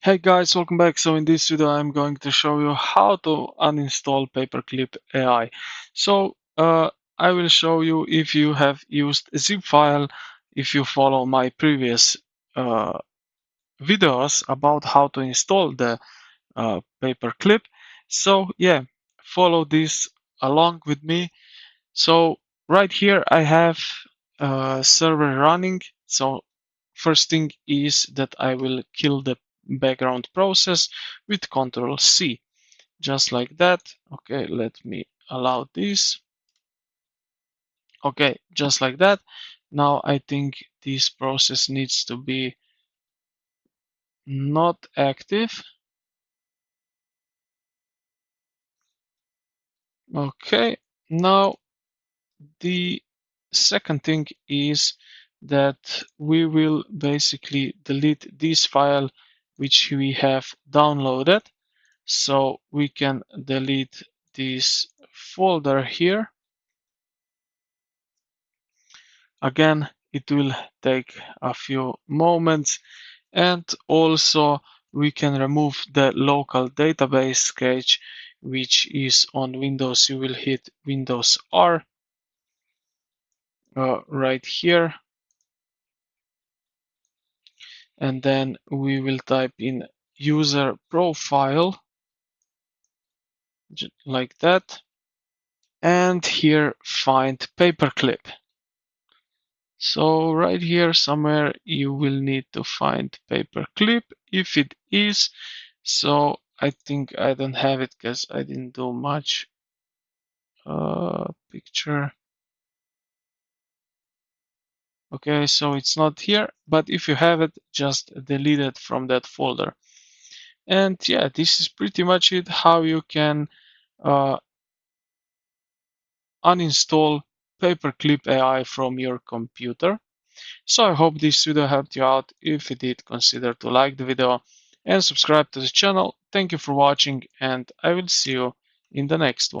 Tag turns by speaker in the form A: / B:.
A: Hey guys, welcome back. So in this video, I'm going to show you how to uninstall Paperclip AI. I will show you if you have used a zip file, if you follow my previous uh, videos about how to install the Paperclip. So yeah, follow this along with me. So right here, I have a server running. So first thing is that I will kill the background process with Control C, just like that. Okay, let me allow this. Okay, just like that. Now I think this process needs to be not active. Okay, now the second thing is that we will basically delete this file which we have downloaded. So we can delete this folder here. Again, it will take a few moments, and also we can remove the local database cache which is on Windows. You will hit Windows R right here, and then we will type in user profile like that, and here find paperclip. So right here somewhere you will need to find paperclip if it is. So I think I don't have it because I didn't do much picture. Okay, so it's not here, but if you have it, just delete it from that folder. And yeah, this is pretty much it, how you can uh, uninstall Paperclip AI from your computer. So I hope this video helped you out. If it did, consider to like the video and subscribe to the channel. Thank you for watching, and I will see you in the next one.